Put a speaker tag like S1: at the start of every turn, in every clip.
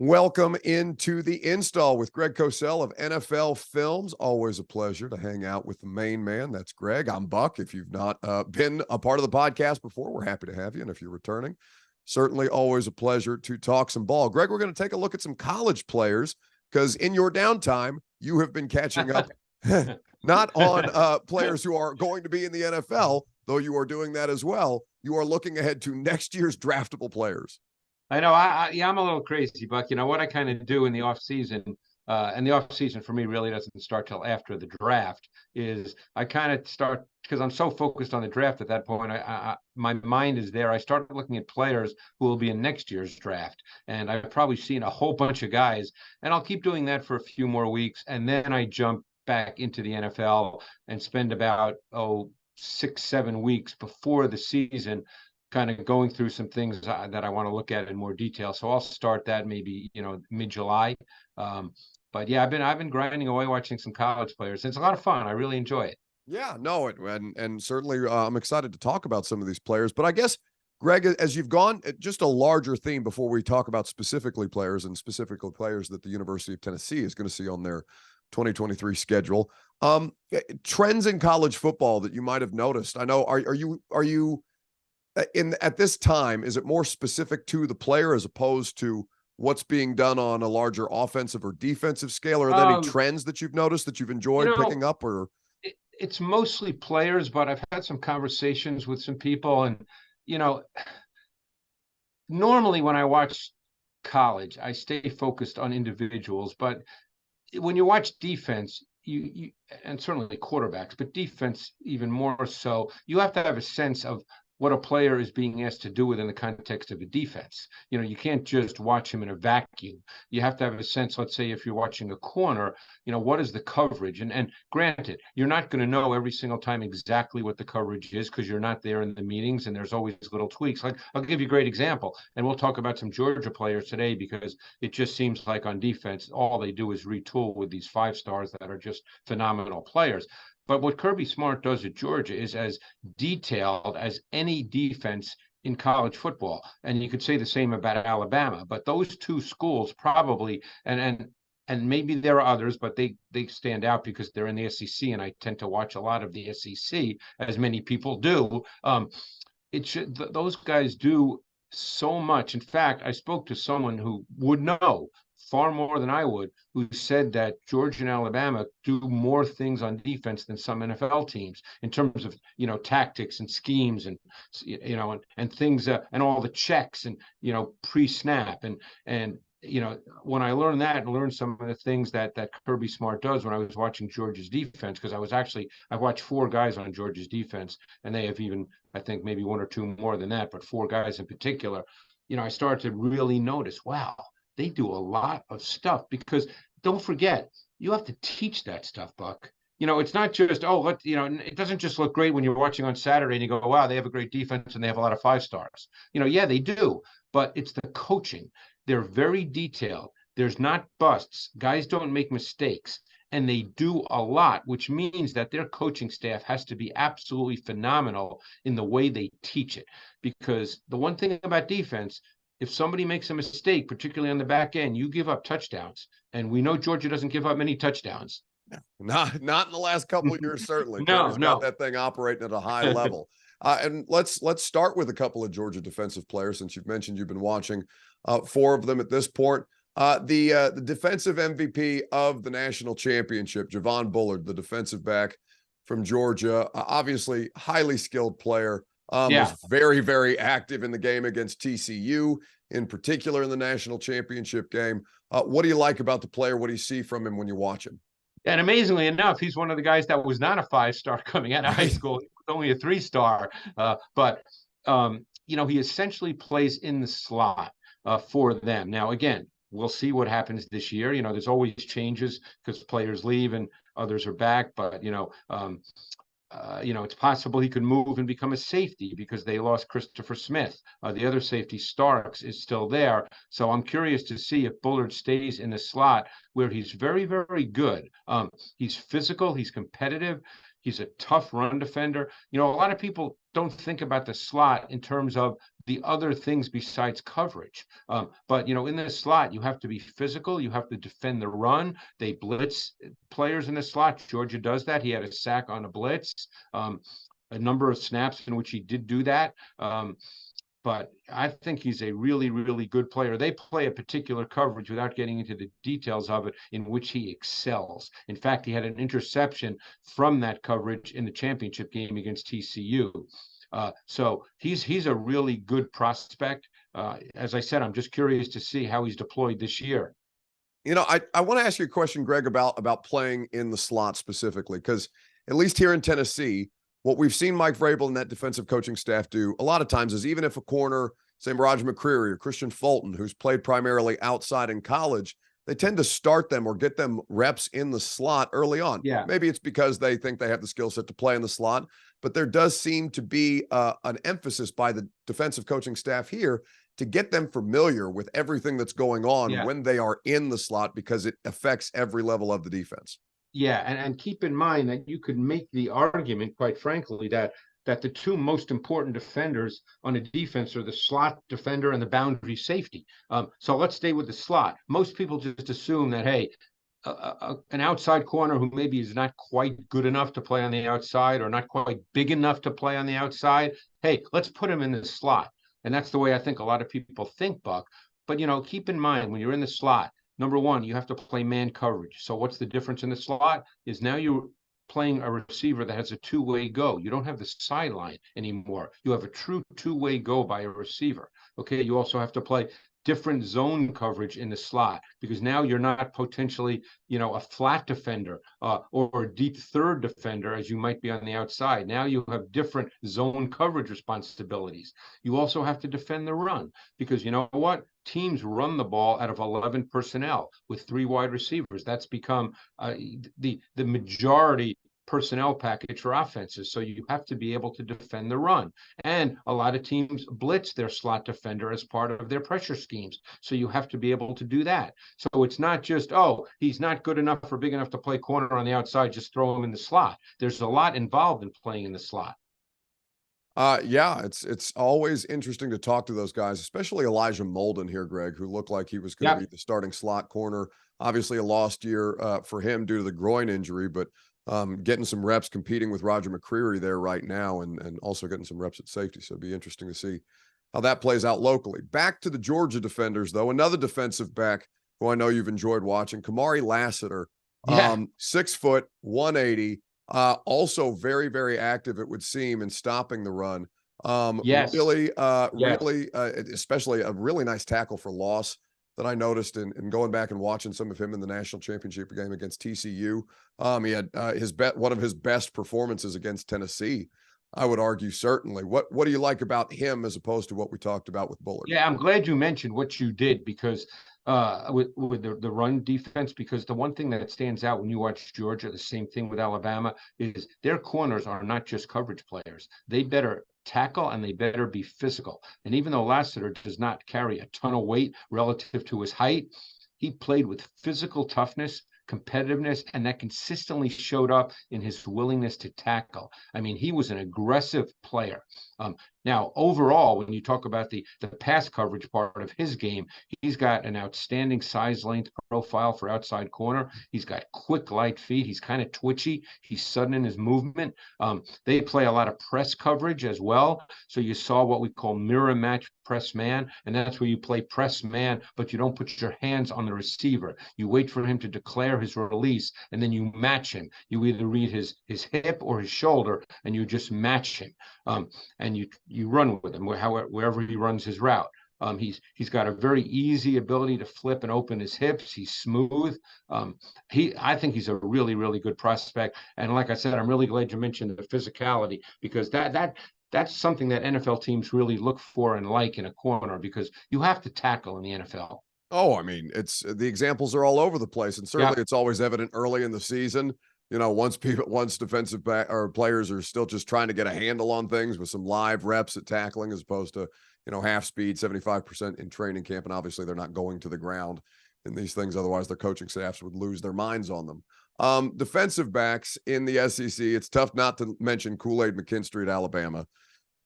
S1: Welcome into the install with Greg Cosell of NFL Films. Always a pleasure to hang out with the main man. That's Greg. I'm Buck. If you've not been a part of the podcast before, we're happy to have you. And if you're returning, certainly always a pleasure to talk some ball. Greg, we're going to take a look at some college players because in your downtime, you have been catching up not on players who are going to be in the NFL, though you are doing that as well. You are looking ahead to next year's draftable players.
S2: I know. I'm a little crazy, Buck. You know what I kind of do in the off season, and the off season for me really doesn't start till after the draft. Is I kind of start because I'm so focused on the draft at that point. My mind is there. I start looking at players who will be in next year's draft, and I've probably seen a whole bunch of guys, and I'll keep doing that for a few more weeks, and then I jump back into the NFL and spend about 6-7 weeks before the season kind of going through some things that I want to look at in more detail. So I'll start that maybe, mid-July. But yeah, I've been grinding away watching some college players. It's a lot of fun. I really enjoy it.
S1: Yeah, no, and certainly I'm excited to talk about some of these players. But I guess, Greg, as you've gone, just a larger theme before we talk about specifically players and specifically players that the University of Tennessee is going to see on their 2023 schedule. Trends in college football that you might have noticed. I know, are you at this time, is it more specific to the player as opposed to what's being done on a larger offensive or defensive scale? Or are there any trends that you've noticed that you've enjoyed picking up? Or
S2: it's mostly players, but I've had some conversations with some people, and normally when I watch college, I stay focused on individuals, but when you watch defense, you and certainly quarterbacks, but defense even more so, you have to have a sense of what a player is being asked to do within the context of a defense. You can't just watch him in a vacuum. You have to have a sense, let's say if you're watching a corner, what is the coverage? And granted, you're not going to know every single time exactly what the coverage is because you're not there in the meetings and there's always little tweaks. Like, I'll give you a great example, and we'll talk about some Georgia players today because it just seems like on defense, all they do is retool with these 5-stars that are just phenomenal players. But what Kirby Smart does at Georgia is as detailed as any defense in college football. And you could say the same about Alabama. But those two schools probably, and maybe there are others, but they stand out because they're in the SEC, and I tend to watch a lot of the SEC, as many people do. Those guys do so much. In fact, I spoke to someone who would know far more than I would, who said that Georgia and Alabama do more things on defense than some NFL teams in terms of, tactics and schemes and, and things and all the checks and, pre-snap. And when I learned that and learned some of the things that Kirby Smart does when I was watching Georgia's defense, because I watched 4 guys on Georgia's defense, and they have even, I think, maybe 1 or 2 more than that, but 4 guys in particular, I started to really notice, wow, they do a lot of stuff because don't forget, you have to teach that stuff, Buck. It's not just, it doesn't just look great when you're watching on Saturday and you go, wow, they have a great defense and they have a lot of 5-stars. Yeah, they do, but it's the coaching. They're very detailed. There's not busts. Guys don't make mistakes, and they do a lot, which means that their coaching staff has to be absolutely phenomenal in the way they teach it. Because the one thing about defense, if somebody makes a mistake, particularly on the back end, you give up touchdowns. And we know Georgia doesn't give up many touchdowns.
S1: Not in the last couple of years, certainly.
S2: No.
S1: Got that thing operating at a high level. And let's start with a couple of Georgia defensive players, since you've mentioned you've been watching 4 of them at this point. The defensive MVP of the national championship, Javon Bullard, the defensive back from Georgia, obviously highly skilled player. Was very, very active in the game against TCU, in particular in the national championship game. What do you like about the player? What do you see from him when you watch him?
S2: And amazingly enough, he's one of the guys that was not a 5-star coming out of high school. He was only a 3-star. But he essentially plays in the slot for them. Now, again, we'll see what happens this year. There's always changes because players leave and others are back. But, it's possible he could move and become a safety because they lost Christopher Smith. The other safety, Starks, is still there. So I'm curious to see if Bullard stays in the slot where he's very, very good. He's physical. He's competitive. He's a tough run defender. You know, a lot of people don't think about the slot in terms of the other things besides coverage. But, you know, in the slot, you have to be physical. You have to defend the run. They blitz players in the slot. Georgia does that. He had a sack on a blitz, a number of snaps in which he did do that. But I think he's a really, really good player. They play a particular coverage without getting into the details of it in which he excels. In fact, he had an interception from that coverage in the championship game against TCU. So he's a really good prospect. As I said, I'm just curious to see how he's deployed this year.
S1: You know, I want to ask you a question, Greg, about playing in the slot specifically, because at least here in Tennessee, what we've seen Mike Vrabel and that defensive coaching staff do a lot of times is even if a corner, say Roger McCreary or Christian Fulton, who's played primarily outside in college, they tend to start them or get them reps in the slot early on.
S2: Yeah.
S1: Maybe it's because they think they have the skill set to play in the slot, but there does seem to be an emphasis by the defensive coaching staff here to get them familiar with everything that's going on when they are in the slot, because it affects every level of the defense.
S2: Yeah, and keep in mind that you could make the argument, quite frankly, that the two most important defenders on a defense are the slot defender and the boundary safety. So let's stay with the slot. Most people just assume that, hey, an outside corner who maybe is not quite good enough to play on the outside or not quite big enough to play on the outside, hey, let's put him in the slot. And that's the way I think a lot of people think, Buck. But, you know, keep in mind when you're in the slot, number one, you have to play man coverage. So what's the difference in the slot is now you're playing a receiver that has a two-way go. You don't have the sideline anymore. You have a true two-way go by a receiver. Okay, you also have to play different zone coverage in the slot because now you're not potentially, you know, a flat defender or a deep third defender as you might be on the outside. Now you have different zone coverage responsibilities. You also have to defend the run because you know what? Teams run the ball out of 11 personnel with 3 wide receivers. That's become the majority personnel package for offenses. So you have to be able to defend the run. And a lot of teams blitz their slot defender as part of their pressure schemes. So you have to be able to do that. So it's not just, oh, he's not good enough or big enough to play corner on the outside, just throw him in the slot. There's a lot involved in playing in the slot.
S1: Yeah, it's always interesting to talk to those guys, especially Elijah Molden here, Greg, who looked like he was going to be the starting slot corner. Obviously a lost year for him due to the groin injury, but getting some reps competing with Roger McCreary there right now and also getting some reps at safety. So it'd be interesting to see how that plays out locally. Back to the Georgia defenders, though, another defensive back who I know you've enjoyed watching, Kamari Lassiter, 6 foot, 180, also very, very active, it would seem, in stopping the run. Really, especially a really nice tackle for loss that I noticed in going back and watching some of him in the national championship game against TCU. He had one of his best performances against Tennessee, I would argue, certainly. What do you like about him as opposed to what we talked about with Bullard?
S2: Yeah, I'm glad you mentioned what you did because with the run defense, because the one thing that stands out when you watch Georgia, the same thing with Alabama, is their corners are not just coverage players. They better tackle and they better be physical. And even though Lassiter does not carry a ton of weight relative to his height, he played with physical toughness, competitiveness, and that consistently showed up in his willingness to tackle. I mean, he was an aggressive player. Now, overall, when you talk about the pass coverage part of his game, he's got an outstanding size length profile for outside corner. He's got quick, light feet. He's kind of twitchy. He's sudden in his movement. They play a lot of press coverage as well. So you saw what we call mirror match press man, and that's where you play press man, but you don't put your hands on the receiver. You wait for him to declare his release, and then you match him. You either read his hip or his shoulder, and you just match him. And you run with him wherever he runs his route. He's got a very easy ability to flip and open his hips. He's smooth. I think he's a really, really good prospect. And like I said, I'm really glad you mentioned the physicality because that's something that NFL teams really look for and like in a corner because you have to tackle in the NFL.
S1: Oh, I mean, it's the examples are all over the place, and certainly it's always evident early in the season. You know, once defensive back or players are still just trying to get a handle on things with some live reps at tackling as opposed to, you know, half speed, 75% in training camp. And obviously they're not going to the ground in these things. Otherwise their coaching staffs would lose their minds on them. Defensive backs in the SEC. It's tough not to mention Kool-Aid McKinstry at Alabama.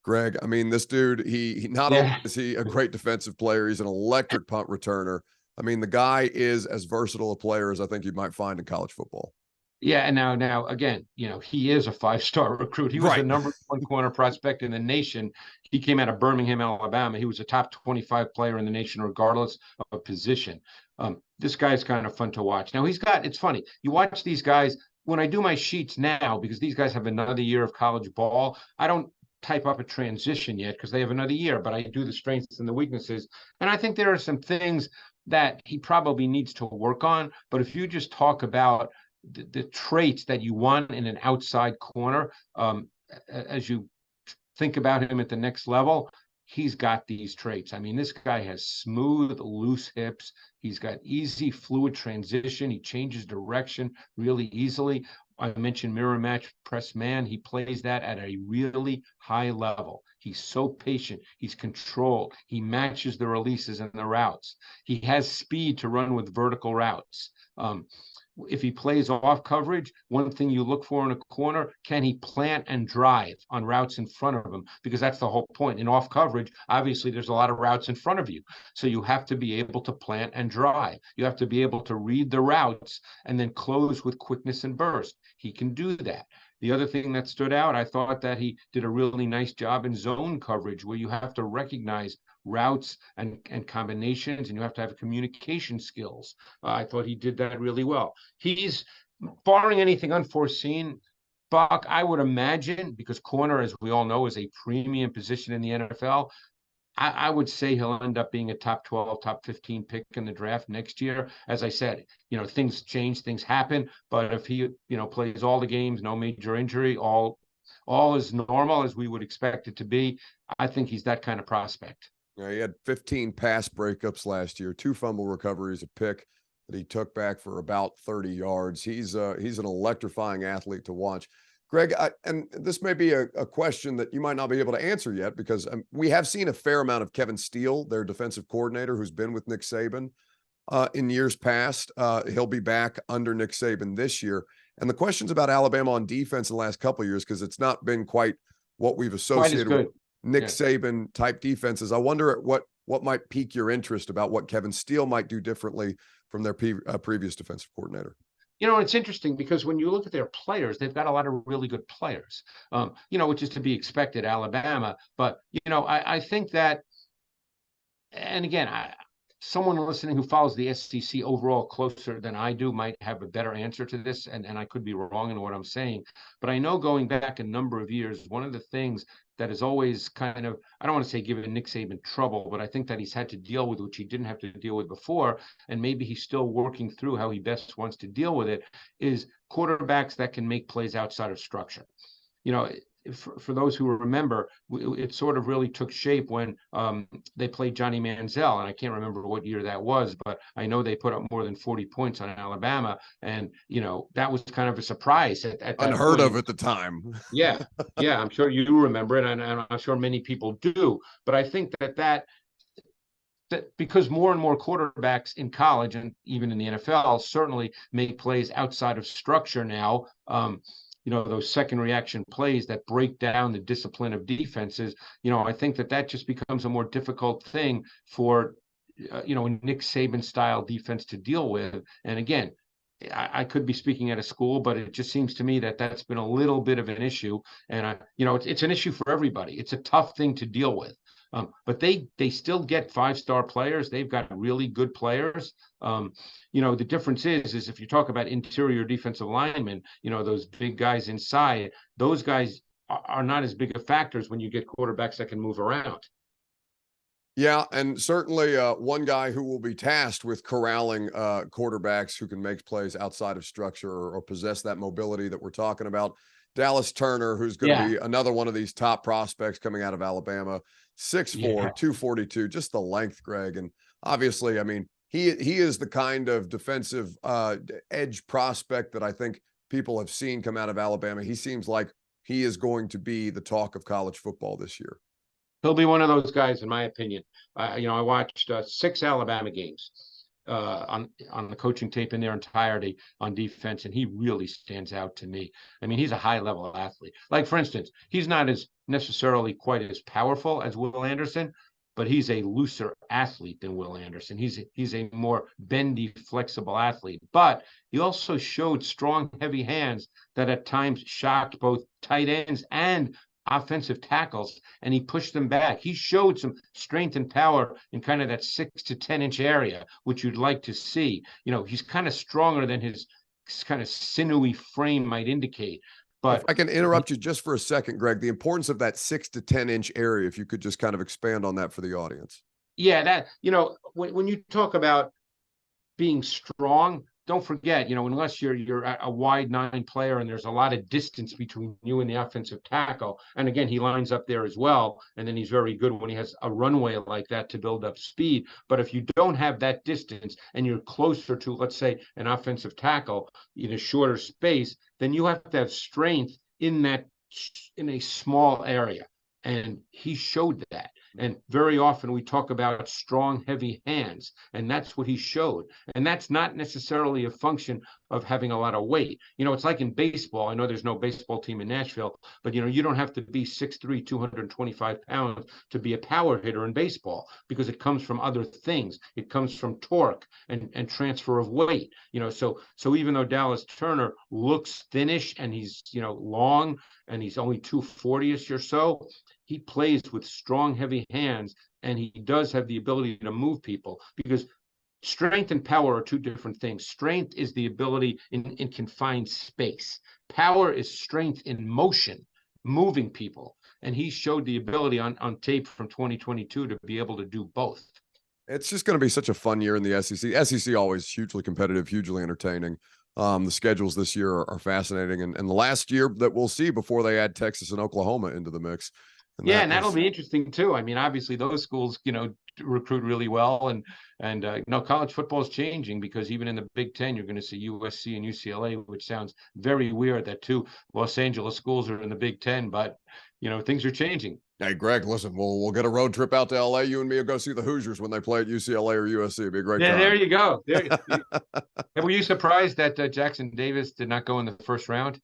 S1: Greg, I mean, this dude, he not only is he a great defensive player, he's an electric punt returner. I mean, the guy is as versatile a player as I think you might find in college football.
S2: Yeah, and now again, he is a 5-star recruit. He was the number one corner prospect in the nation. He came out of Birmingham, Alabama. He was a top 25 player in the nation, regardless of position. This guy's kind of fun to watch. Now it's funny. You watch these guys, when I do my sheets now, because these guys have another year of college ball, I don't type up a transition yet because they have another year, but I do the strengths and the weaknesses. And I think there are some things that he probably needs to work on. But if you just talk about the traits that you want in an outside corner, as you think about him at the next level, he's got these traits. I mean, this guy has smooth, loose hips. He's got easy, fluid transition. He changes direction really easily. I mentioned mirror match press man. He plays that at a really high level. He's so patient. He's controlled. He matches the releases and the routes. He has speed to run with vertical routes. If he plays off coverage, one thing you look for in a corner, can he plant and drive on routes in front of him? Because that's the whole point. In off coverage, obviously, there's a lot of routes in front of you. So you have to be able to plant and drive. You have to be able to read the routes and then close with quickness and burst. He can do that. The other thing that stood out, I thought that he did a really nice job in zone coverage, where you have to recognize routes and combinations, and you have to have communication skills. I thought he did that really well. He's, barring anything unforeseen, Buck, I would imagine, because corner, as we all know, is a premium position in the NFL, I would say he'll end up being a top 12, top 15 pick in the draft next year. As I said, things change, things happen, but if he, plays all the games, no major injury, all is normal as we would expect it to be, I think he's that kind of prospect.
S1: Yeah, he had 15 pass breakups last year, 2 fumble recoveries, a pick that he took back for about 30 yards. He's an electrifying athlete to watch. Greg, and this may be a question that you might not be able to answer yet, because we have seen a fair amount of Kevin Steele, their defensive coordinator, who's been with Nick Saban in years past. He'll be back under Nick Saban this year. And the questions about Alabama on defense in the last couple of years, because it's not been quite what we've associated with Nick Saban type defenses. I wonder what might pique your interest about what Kevin Steele might do differently from their previous defensive coordinator.
S2: It's interesting because when you look at their players, they've got a lot of really good players, which is to be expected, Alabama. But, I think that, and again, someone listening who follows the SEC overall closer than I do might have a better answer to this, and I could be wrong in what I'm saying. But I know going back a number of years, one of the things that is always kind of, I don't want to say giving Nick Saban trouble, but I think that he's had to deal with, which he didn't have to deal with before, and maybe he's still working through how he best wants to deal with it, is quarterbacks that can make plays outside of structure. For those who remember, it sort of really took shape when they played Johnny Manziel, and I can't remember what year that was, but I know they put up more than 40 points on Alabama, and that was kind of a surprise at that
S1: unheard
S2: point.
S1: of at the time.
S2: Yeah, I'm sure you remember it, and I'm sure many people do. But I think that because more and more quarterbacks in college and even in the NFL certainly make plays outside of structure now. Those second reaction plays that break down the discipline of defenses, I think that just becomes a more difficult thing for, a Nick Saban style defense to deal with. And again, I could be speaking at a school, but it just seems to me that that's been a little bit of an issue. And, it's an issue for everybody. It's a tough thing to deal with. But they still get 5-star players. They've got really good players. The difference is if you talk about interior defensive linemen, those big guys inside, those guys are not as big of factors when you get quarterbacks that can move around.
S1: Yeah, and certainly one guy who will be tasked with corralling quarterbacks who can make plays outside of structure or possess that mobility that we're talking about. Dallas Turner, who's going to be another one of these top prospects coming out of Alabama, 6'4", 242, just the length, Greg. And obviously, I mean, he is the kind of defensive edge prospect that I think people have seen come out of Alabama. He seems like he is going to be the talk of college football this year.
S2: He'll be one of those guys, in my opinion. I watched 6 Alabama games. on the coaching tape in their entirety on defense, and he really stands out to me. I mean, he's a high level athlete. Like, for instance, he's not as necessarily quite as powerful as Will Anderson, but he's a looser athlete than Will Anderson. He's a more bendy, flexible athlete. But he also showed strong, heavy hands that at times shocked both tight ends and offensive tackles, and he pushed them back. He showed some strength and power in kind of that 6 to 10 inch area, which you'd like to see. You know, he's kind of stronger than his kind of sinewy frame might indicate. But
S1: if I can interrupt you just for a second, Greg, the importance of that 6 to 10 inch area, if you could just kind of expand on that for the audience.
S2: Yeah, that, you know, when you talk about being strong, don't forget, you know, unless you're a wide 9 player and there's a lot of distance between you and the offensive tackle. And again, he lines up there as well. And then he's very good when he has a runway like that to build up speed. But if you don't have that distance and you're closer to, let's say, an offensive tackle in a shorter space, then you have to have strength in a small area. And he showed that. And very often we talk about strong, heavy hands, and that's what he showed. And that's not necessarily a function of having a lot of weight. You know, it's like in baseball. I know there's no baseball team in Nashville, but, you know, you don't have to be 6'3", 225 pounds to be a power hitter in baseball, because it comes from other things. It comes from torque and transfer of weight. You know, so even though Dallas Turner looks thinnish and he's, you know, long and he's only 240-ish or so, he plays with strong, heavy hands, and he does have the ability to move people, because strength and power are two different things. Strength is the ability in confined space. Power is strength in motion, moving people. And he showed the ability on tape from 2022 to be able to do both.
S1: It's just going to be such a fun year in the SEC. SEC always hugely competitive, hugely entertaining. The schedules this year are fascinating. And the last year that we'll see before they add Texas and Oklahoma into the mix.
S2: And that'll be interesting too. I mean, obviously those schools, you know, recruit really well, and you know, college football is changing, because even in the Big Ten, you're going to see USC and UCLA, which sounds very weird that two Los Angeles schools are in the Big Ten, but you know, things are changing.
S1: Hey, Greg, listen, we'll get a road trip out to LA. You and me will go see the Hoosiers when they play at UCLA or USC. It'd be a great time.
S2: There you go. Were you surprised that Jackson Davis did not go in the first round?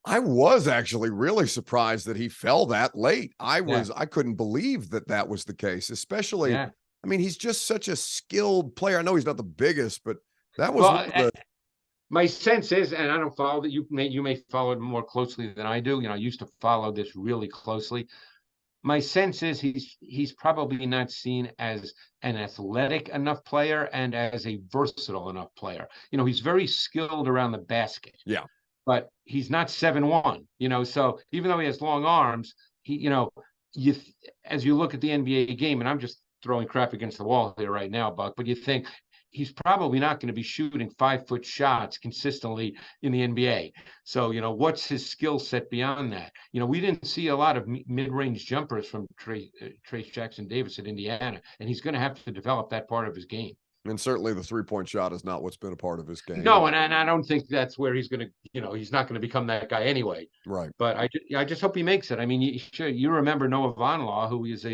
S1: I was actually really surprised that he fell that late. I couldn't believe that was the case, especially, I mean, he's just such a skilled player. I know he's not the biggest, but that was
S2: my sense is, and I don't follow that, you may follow it more closely than I do. You know, I used to follow this really closely. My sense is he's probably not seen as an athletic enough player and as a versatile enough player. You know, he's very skilled around the basket.
S1: Yeah.
S2: But he's not 7'1", you know, so even though he has long arms, he, you know, as you look at the NBA game, and I'm just throwing crap against the wall here right now, Buck, but you think he's probably not going to be shooting 5-foot shots consistently in the NBA. So, you know, what's his skill set beyond that? You know, we didn't see a lot of mid-range jumpers from Trace Jackson Davis at Indiana, and he's going to have to develop that part of his game.
S1: And certainly the three-point shot is not what's been a part of his game.
S2: No, and I don't think that's where he's going to, you know, he's not going to become that guy anyway.
S1: Right.
S2: But I just hope he makes it. I mean, you remember Noah Vonlaw, who is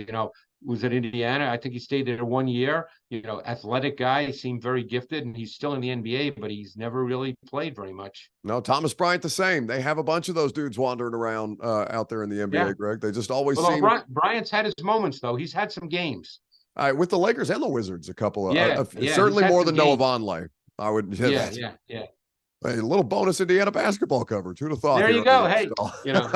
S2: was at Indiana. I think he stayed there 1 year. You know, athletic guy, he seemed very gifted, and he's still in the NBA, but he's never really played very much.
S1: No, Thomas Bryant the same. They have a bunch of those dudes wandering around out there in the NBA, Greg. They just always seem.
S2: Bryant's had his moments, though. He's had some games.
S1: With the Lakers and the Wizards, a couple of
S2: certainly
S1: more than Noah Vonleh. I would
S2: yeah.
S1: A little bonus Indiana basketball coverage. Who'd have thought?
S2: There you go. Hey, you know,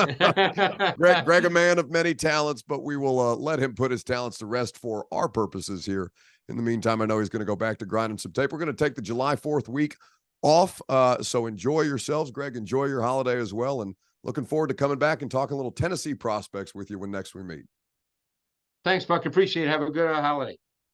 S1: Greg, a man of many talents, but we will let him put his talents to rest for our purposes here. In the meantime, I know he's going to go back to grinding some tape. We're going to take the July 4th week off, so enjoy yourselves, Greg. Enjoy your holiday as well, and looking forward to coming back and talking a little Tennessee prospects with you when next we meet.
S2: Thanks, Buck. Appreciate it. Have a good holiday.